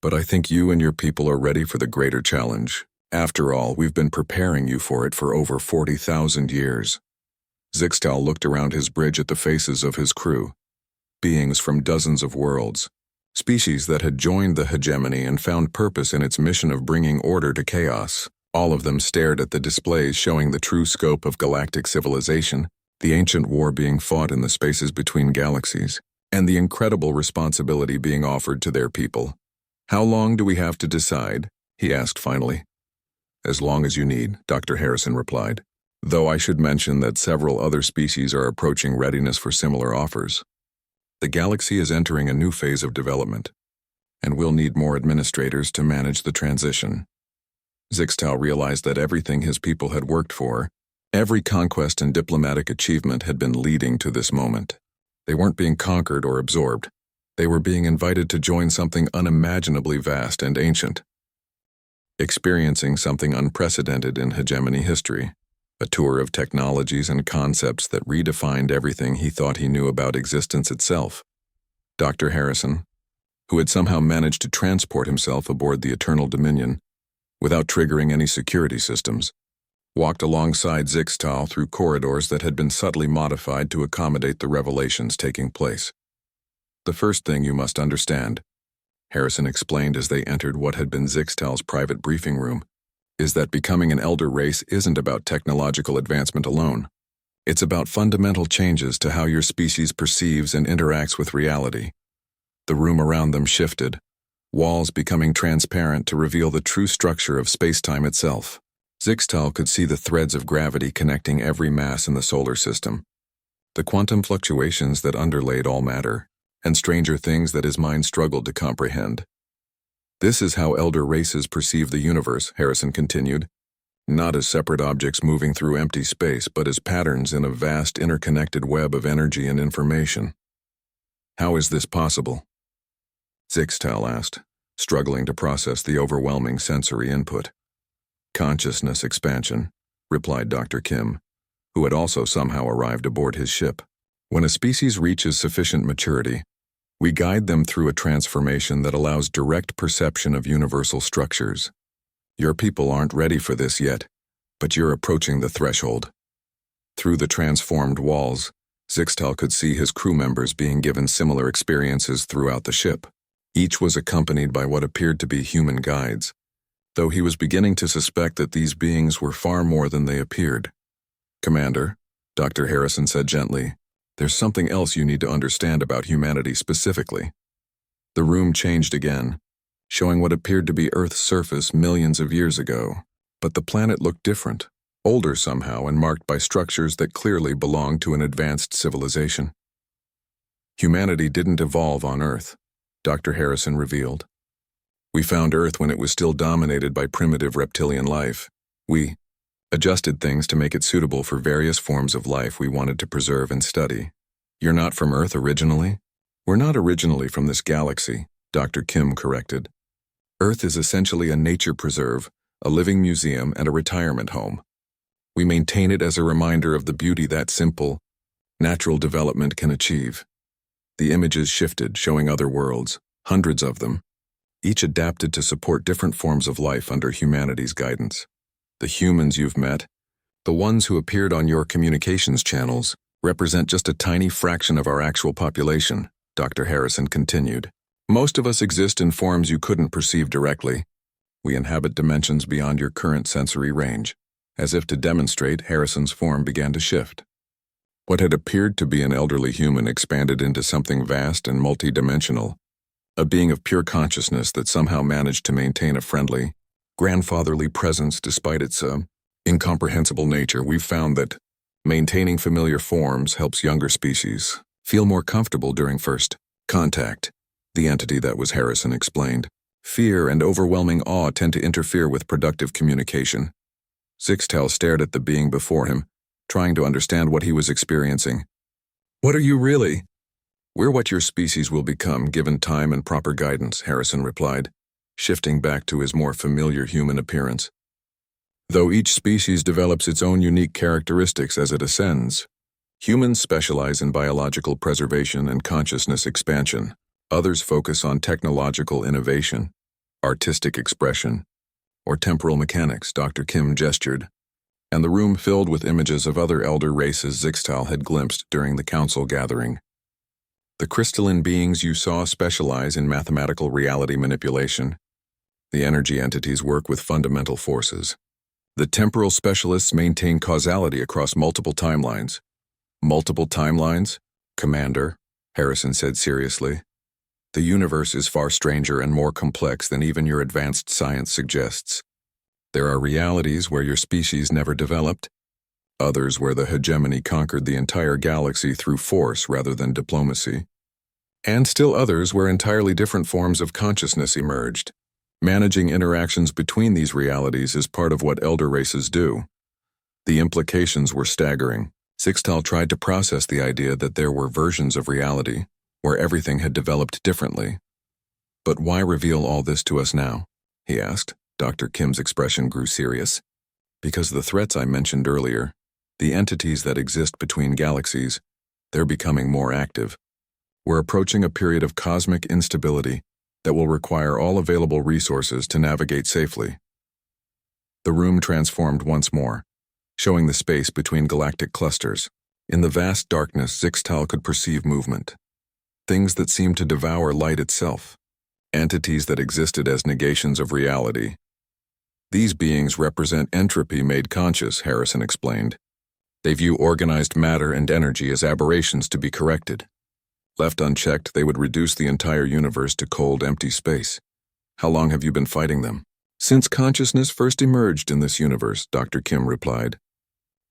but I think you and your people are ready for the greater challenge. After all, we've been preparing you for it for over 40,000 years. Zixtal looked around his bridge at the faces of his crew, beings from dozens of worlds, species that had joined the hegemony and found purpose in its mission of bringing order to chaos. All of them stared at the displays showing the true scope of galactic civilization, the ancient war being fought in the spaces between galaxies, and the incredible responsibility being offered to their people. "How long do we have to decide?" he asked finally. "As long as you need," Dr. Harrison replied, though I should mention that several other species are approaching readiness for similar offers. The galaxy is entering a new phase of development, and we'll need more administrators to manage the transition. Zixtal realized that everything his people had worked for, every conquest and diplomatic achievement had been leading to this moment. They weren't being conquered or absorbed. They were being invited to join something unimaginably vast and ancient, experiencing something unprecedented in hegemony history, a tour of technologies and concepts that redefined everything he thought he knew about existence itself. Dr. Harrison, who had somehow managed to transport himself aboard the Eternal Dominion without triggering any security systems, walked alongside Zixtal through corridors that had been subtly modified to accommodate the revelations taking place. "The first thing you must understand," Harrison explained as they entered what had been Zixtal's private briefing room, "is that becoming an elder race isn't about technological advancement alone. It's about fundamental changes to how your species perceives and interacts with reality." The room around them shifted, walls becoming transparent to reveal the true structure of space-time itself. Zixtal could see the threads of gravity connecting every mass in the solar system, the quantum fluctuations that underlaid all matter, and stranger things that his mind struggled to comprehend. "This is how elder races perceive the universe," Harrison continued, "not as separate objects moving through empty space, but as patterns in a vast interconnected web of energy and information." "How is this possible?" Zixtal asked, struggling to process the overwhelming sensory input. "Consciousness expansion," replied Dr. Kim, who had also somehow arrived aboard his ship. "When a species reaches sufficient maturity, we guide them through a transformation that allows direct perception of universal structures. Your people aren't ready for this yet, but you're approaching the threshold." Through the transformed walls, Zixtal could see his crew members being given similar experiences throughout the ship. Each was accompanied by what appeared to be human guides, though he was beginning to suspect that these beings were far more than they appeared. "Commander," Dr. Harrison said gently, "there's something else you need to understand about humanity specifically." The room changed again, showing what appeared to be Earth's surface millions of years ago. But the planet looked different, older somehow and marked by structures that clearly belonged to an advanced civilization. Humanity didn't evolve on Earth, Dr. Harrison revealed. "We found Earth when it was still dominated by primitive reptilian life. We adjusted things to make it suitable for various forms of life we wanted to preserve and study." "You're not from Earth originally?" "We're not originally from this galaxy," Dr. Kim corrected. "Earth is essentially a nature preserve, a living museum, and a retirement home. We maintain it as a reminder of the beauty that simple, natural development can achieve." The images shifted, showing other worlds, hundreds of them, each adapted to support different forms of life under humanity's guidance. "The humans you've met, the ones who appeared on your communications channels, represent just a tiny fraction of our actual population," Dr. Harrison continued. "Most of us exist in forms you couldn't perceive directly. We inhabit dimensions beyond your current sensory range." As if to demonstrate, Harrison's form began to shift. What had appeared to be an elderly human expanded into something vast and multidimensional, a being of pure consciousness that somehow managed to maintain a friendly, grandfatherly presence despite its incomprehensible nature. "We've found that maintaining familiar forms helps younger species feel more comfortable during first contact," the entity that was Harrison explained. "Fear and overwhelming awe tend to interfere with productive communication." Zixtal stared at the being before him, trying to understand what he was experiencing. "What are you really?" "We're what your species will become given time and proper guidance," Harrison replied, shifting back to his more familiar human appearance. "Though each species develops its own unique characteristics as it ascends, humans specialize in biological preservation and consciousness expansion. Others focus on technological innovation, artistic expression, or temporal mechanics," Dr. Kim gestured, and the room filled with images of other elder races Zixtal had glimpsed during the council gathering. "The crystalline beings you saw specialize in mathematical reality manipulation. The energy entities work with fundamental forces. The temporal specialists maintain causality across multiple timelines." "Multiple timelines, Commander," Harrison said seriously. "The universe is far stranger and more complex than even your advanced science suggests. There are realities where your species never developed, others where the hegemony conquered the entire galaxy through force rather than diplomacy, and still others where entirely different forms of consciousness emerged. Managing interactions between these realities is part of what elder races do." The implications were staggering. Zixtal tried to process the idea that there were versions of reality where everything had developed differently. "But why reveal all this to us now?" he asked. Dr. Kim's expression grew serious. "Because the threats I mentioned earlier, the entities that exist between galaxies, they're becoming more active. We're approaching a period of cosmic instability that will require all available resources to navigate safely." The room transformed once more, showing the space between galactic clusters. In the vast darkness, Zixtal could perceive movement. Things that seemed to devour light itself. Entities that existed as negations of reality. "These beings represent entropy made conscious," Harrison explained. "They view organized matter and energy as aberrations to be corrected. Left unchecked, they would reduce the entire universe to cold, empty space." "How long have you been fighting them?" "Since consciousness first emerged in this universe," Dr. Kim replied.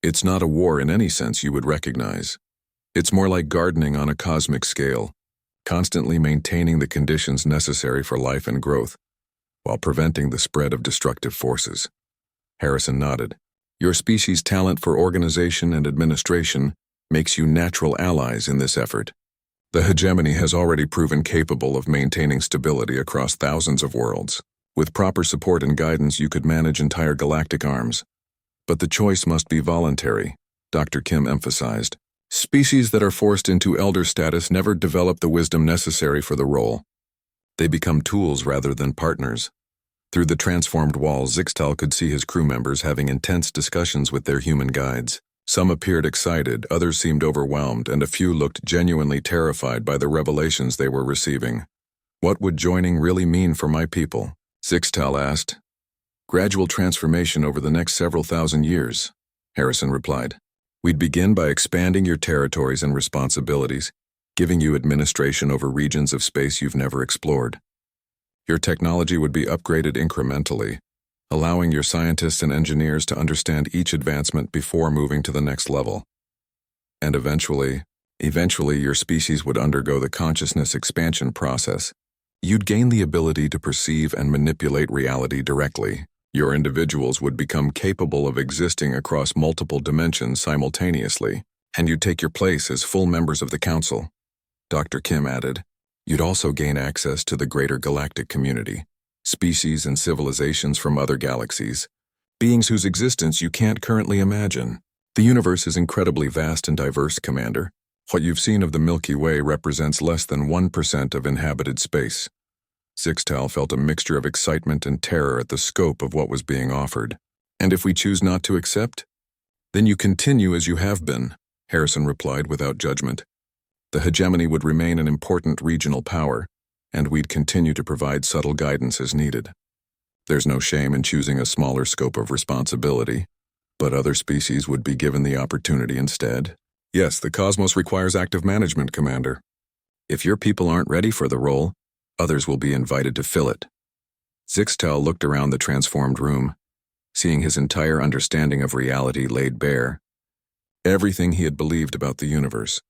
"It's not a war in any sense you would recognize. It's more like gardening on a cosmic scale, constantly maintaining the conditions necessary for life and growth, while preventing the spread of destructive forces." Harrison nodded. "Your species' talent for organization and administration makes you natural allies in this effort. The hegemony has already proven capable of maintaining stability across thousands of worlds. With proper support and guidance, you could manage entire galactic arms. But the choice must be voluntary," Dr. Kim emphasized. "Species that are forced into elder status never develop the wisdom necessary for the role. They become tools rather than partners." Through the transformed walls, Zixtal could see his crew members having intense discussions with their human guides. Some appeared excited, others seemed overwhelmed, and a few looked genuinely terrified by the revelations they were receiving. "What would joining really mean for my people?" Zixtal asked. "Gradual transformation over the next several thousand years," Harrison replied. "We'd begin by expanding your territories and responsibilities, giving you administration over regions of space you've never explored. Your technology would be upgraded incrementally, allowing your scientists and engineers to understand each advancement before moving to the next level. And eventually your species would undergo the consciousness expansion process. You'd gain the ability to perceive and manipulate reality directly. Your individuals would become capable of existing across multiple dimensions simultaneously, and you'd take your place as full members of the Council." Dr. Kim added, "You'd also gain access to the greater galactic community, species and civilizations from other galaxies, beings whose existence you can't currently imagine. The universe is incredibly vast and diverse, Commander. What you've seen of the Milky Way represents less than 1% of inhabited space." Zixtal felt a mixture of excitement and terror at the scope of what was being offered. "And if we choose not to accept? Then you continue as you have been," Harrison replied without judgment. "The hegemony would remain an important regional power, and we'd continue to provide subtle guidance as needed. There's no shame in choosing a smaller scope of responsibility, but other species would be given the opportunity instead. Yes, the cosmos requires active management, Commander. If your people aren't ready for the role, others will be invited to fill it." Zixtal looked around the transformed room, seeing his entire understanding of reality laid bare. Everything he had believed about the universe,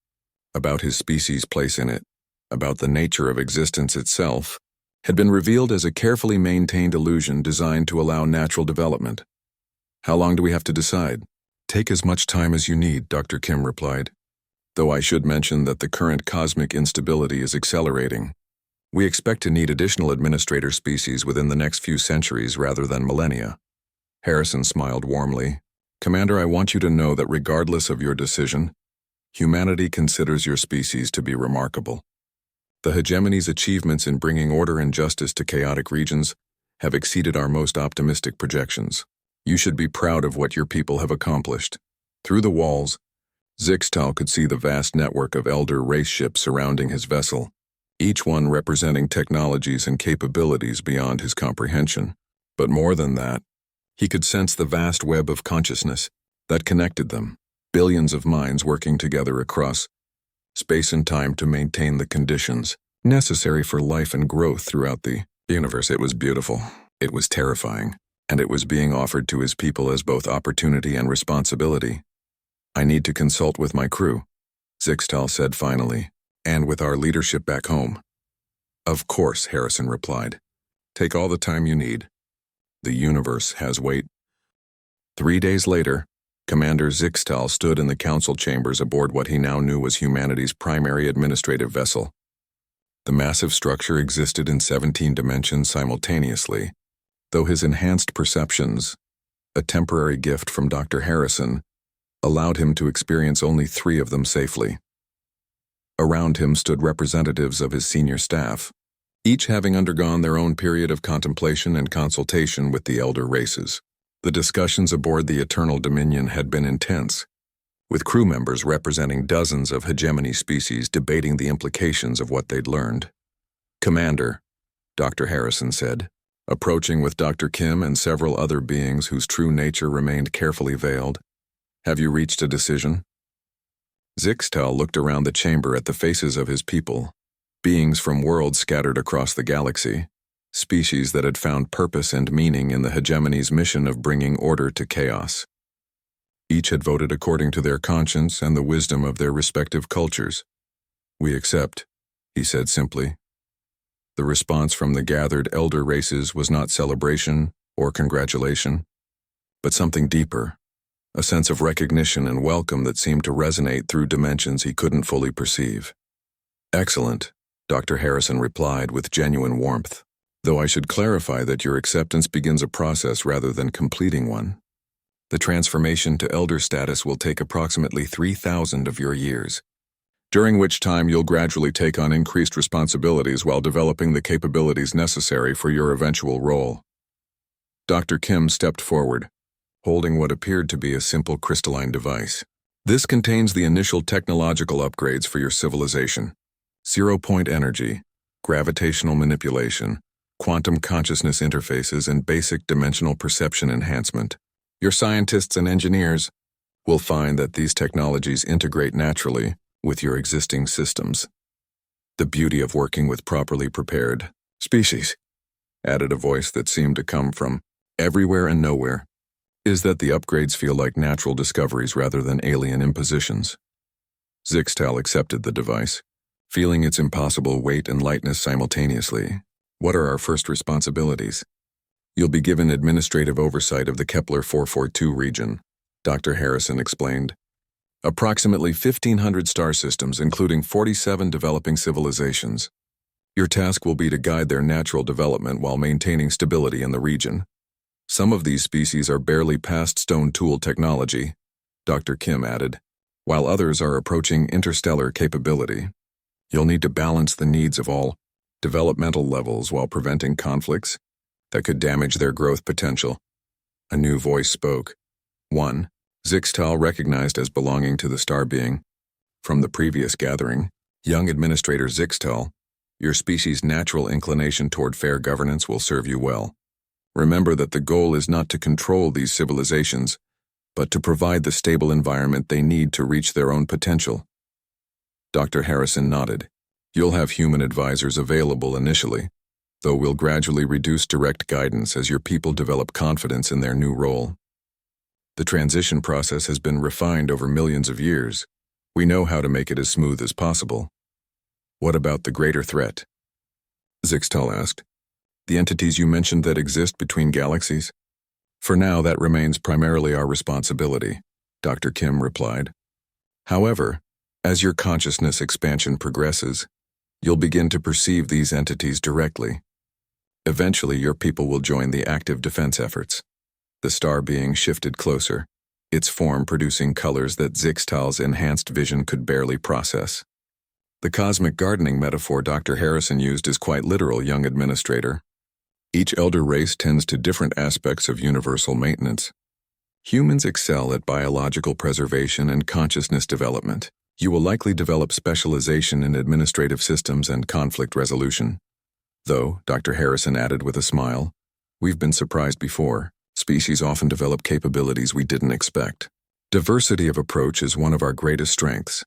about his species' place in it, about the nature of existence itself, had been revealed as a carefully maintained illusion designed to allow natural development. "How long do we have to decide?" Take as much time as you need, Dr. Kim replied. Though I should mention that the current cosmic instability is accelerating. We expect to need additional administrator species within the next few centuries rather than millennia. Harrison smiled warmly. Commander, I want you to know that regardless of your decision, humanity considers your species to be remarkable. The hegemony's achievements in bringing order and justice to chaotic regions have exceeded our most optimistic projections. You should be proud of what your people have accomplished. Through the walls, Zixtal could see the vast network of elder race ships surrounding his vessel, each one representing technologies and capabilities beyond his comprehension. But more than that, he could sense the vast web of consciousness that connected them, billions of minds working together across space and time to maintain the conditions necessary for life and growth throughout the universe. It was beautiful, it was terrifying, and it was being offered to his people as both opportunity and responsibility. I need to consult with my crew, Zixtal said finally, and with our leadership back home. Of course, Harrison replied. Take all the time you need. The universe has weight. 3 days later, Commander Zixtal stood in the council chambers aboard what he now knew was humanity's primary administrative vessel. The massive structure existed in 17 dimensions simultaneously, though his enhanced perceptions, a temporary gift from Dr. Harrison, allowed him to experience only 3 of them safely. Around him stood representatives of his senior staff, each having undergone their own period of contemplation and consultation with the elder races. The discussions aboard the Eternal Dominion had been intense, with crew members representing dozens of hegemony species debating the implications of what they'd learned. Commander, Dr. Harrison said, approaching with Dr. Kim and several other beings whose true nature remained carefully veiled, have you reached a decision? Zixtal looked around the chamber at the faces of his people, beings from worlds scattered across the galaxy, species that had found purpose and meaning in the hegemony's mission of bringing order to chaos. Each had voted according to their conscience and the wisdom of their respective cultures. We accept, he said simply. The response from the gathered elder races was not celebration or congratulation, but something deeper, a sense of recognition and welcome that seemed to resonate through dimensions he couldn't fully perceive. Excellent, Dr. Harrison replied with genuine warmth, though I should clarify that your acceptance begins a process rather than completing one. The transformation to elder status will take approximately 3,000 of your years, during which time you'll gradually take on increased responsibilities while developing the capabilities necessary for your eventual role. Dr. Kim stepped forward, holding what appeared to be a simple crystalline device. This contains the initial technological upgrades for your civilization: zero-point energy, gravitational manipulation, quantum consciousness interfaces, and basic dimensional perception enhancement. Your scientists and engineers will find that these technologies integrate naturally with your existing systems. The beauty of working with properly prepared species, added a voice that seemed to come from everywhere and nowhere, is that the upgrades feel like natural discoveries rather than alien impositions. Zixtal accepted the device, feeling its impossible weight and lightness simultaneously. What are our first responsibilities? You'll be given administrative oversight of the Kepler 442 region, Dr. Harrison explained. Approximately 1,500 star systems, including 47 developing civilizations. Your task will be to guide their natural development while maintaining stability in the region. Some of these species are barely past stone tool technology, Dr. Kim added, while others are approaching interstellar capability. You'll need to balance the needs of all developmental levels while preventing conflicts that could damage their growth potential. A new voice spoke. 1. Zixtal recognized as belonging to the star being. From the previous gathering, young Administrator Zixtal, your species' natural inclination toward fair governance will serve you well. Remember that the goal is not to control these civilizations, but to provide the stable environment they need to reach their own potential. Dr. Harrison nodded. You'll have human advisors available initially, though we'll gradually reduce direct guidance as your people develop confidence in their new role. The transition process has been refined over millions of years. We know how to make it as smooth as possible. What about the greater threat? Zixtal asked. The entities you mentioned that exist between galaxies? For now, that remains primarily our responsibility. Dr. Kim replied. However, as your consciousness expansion progresses, you'll begin to perceive these entities directly. Eventually, your people will join the active defense efforts. The star being shifted closer, its form producing colors that Zixtal's enhanced vision could barely process. The cosmic gardening metaphor Dr. Harrison used is quite literal, young administrator. Each elder race tends to different aspects of universal maintenance. Humans excel at biological preservation and consciousness development. You will likely develop specialization in administrative systems and conflict resolution. Though, Dr. Harrison added with a smile, we've been surprised before. Species often develop capabilities we didn't expect. Diversity of approach is one of our greatest strengths.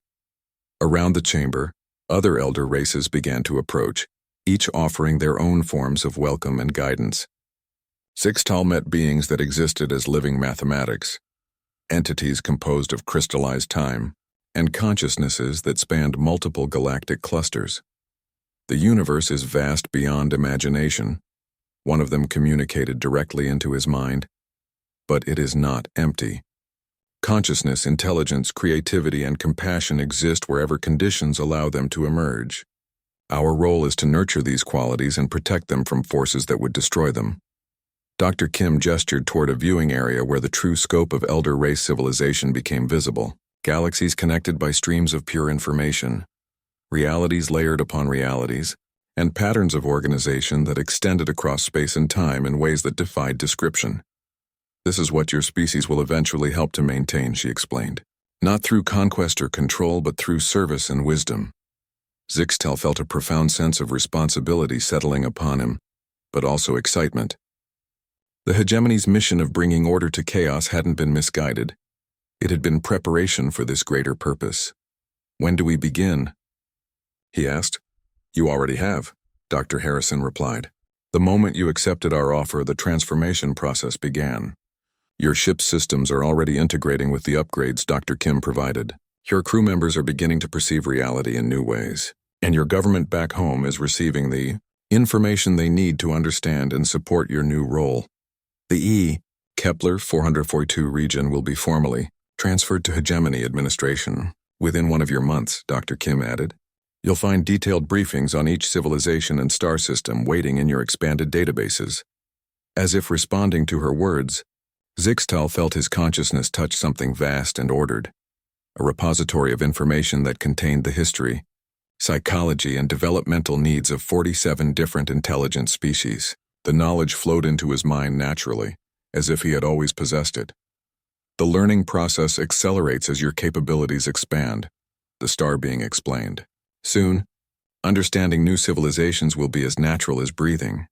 Around the chamber, other elder races began to approach, each offering their own forms of welcome and guidance. Zixtal met beings that existed as living mathematics, entities composed of crystallized time, and consciousnesses that spanned multiple galactic clusters. The universe is vast beyond imagination. One of them communicated directly into his mind. But it is not empty. Consciousness, intelligence, creativity, and compassion exist wherever conditions allow them to emerge. Our role is to nurture these qualities and protect them from forces that would destroy them. Dr. Kim gestured toward a viewing area where the true scope of elder race civilization became visible. Galaxies connected by streams of pure information, realities layered upon realities, and patterns of organization that extended across space and time in ways that defied description. This is what your species will eventually help to maintain, she explained. Not through conquest or control, but through service and wisdom. Zixtal felt a profound sense of responsibility settling upon him, but also excitement. The hegemony's mission of bringing order to chaos hadn't been misguided. It had been preparation for this greater purpose. When do we begin? He asked. You already have, Dr. Harrison replied. The moment you accepted our offer, the transformation process began. Your ship's systems are already integrating with the upgrades Dr. Kim provided. Your crew members are beginning to perceive reality in new ways. And your government back home is receiving the information they need to understand and support your new role. The Kepler 442 region will be formally transferred to Hegemony administration within one of your months, Dr. Kim added. You'll find detailed briefings on each civilization and star system waiting in your expanded databases. As if responding to her words, Zixtal felt his consciousness touch something vast and ordered, a repository of information that contained the history, psychology, and developmental needs of 47 different intelligent species. The knowledge flowed into his mind naturally, as if he had always possessed it. The learning process accelerates as your capabilities expand, the star being explained. Soon, understanding new civilizations will be as natural as breathing.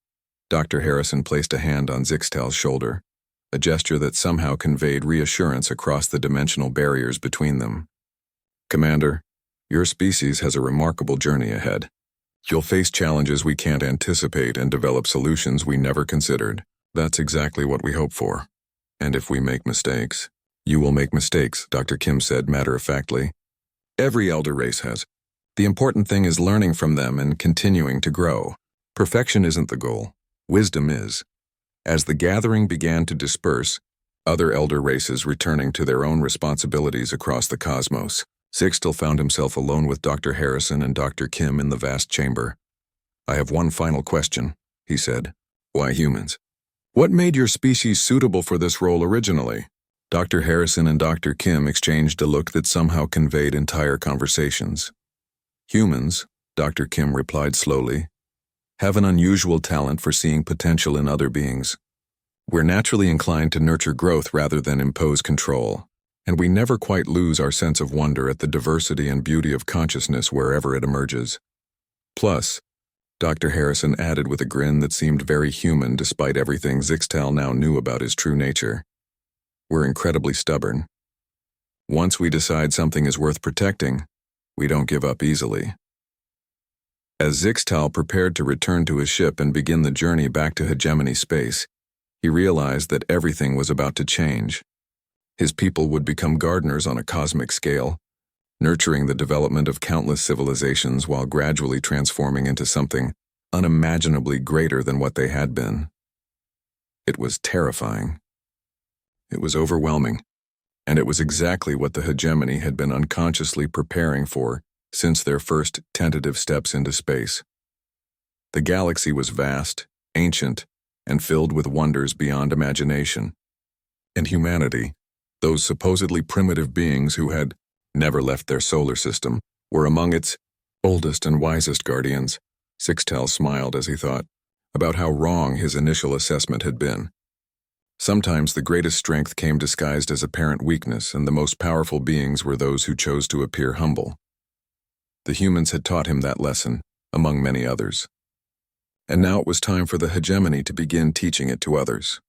Dr. Harrison placed a hand on Zixtal's shoulder, a gesture that somehow conveyed reassurance across the dimensional barriers between them. Commander, your species has a remarkable journey ahead. You'll face challenges we can't anticipate and develop solutions we never considered. That's exactly what we hope for. And if we make mistakes, you will make mistakes, Dr. Kim said matter-of-factly. Every elder race has. The important thing is learning from them and continuing to grow. Perfection isn't the goal. Wisdom is. As the gathering began to disperse, other elder races returning to their own responsibilities across the cosmos, Zixtal found himself alone with Dr. Harrison and Dr. Kim in the vast chamber. I have one final question, he said. Why humans? What made your species suitable for this role originally? Dr. Harrison and Dr. Kim exchanged a look that somehow conveyed entire conversations. Humans, Dr. Kim replied slowly, have an unusual talent for seeing potential in other beings. We're naturally inclined to nurture growth rather than impose control, and we never quite lose our sense of wonder at the diversity and beauty of consciousness wherever it emerges. Plus, Dr. Harrison added with a grin that seemed very human despite everything Zixtal now knew about his true nature. We're incredibly stubborn. Once we decide something is worth protecting, we don't give up easily. As Zixtal prepared to return to his ship and begin the journey back to Hegemony space, he realized that everything was about to change. His people would become gardeners on a cosmic scale, nurturing the development of countless civilizations while gradually transforming into something unimaginably greater than what they had been. It was terrifying. It was overwhelming. And it was exactly what the hegemony had been unconsciously preparing for since their first tentative steps into space. The galaxy was vast, ancient, and filled with wonders beyond imagination. And humanity, those supposedly primitive beings who had never left their solar system, were among its oldest and wisest guardians. Sixtel smiled as he thought about how wrong his initial assessment had been. Sometimes the greatest strength came disguised as apparent weakness, and the most powerful beings were those who chose to appear humble. The humans had taught him that lesson, among many others. And now it was time for the hegemony to begin teaching it to others.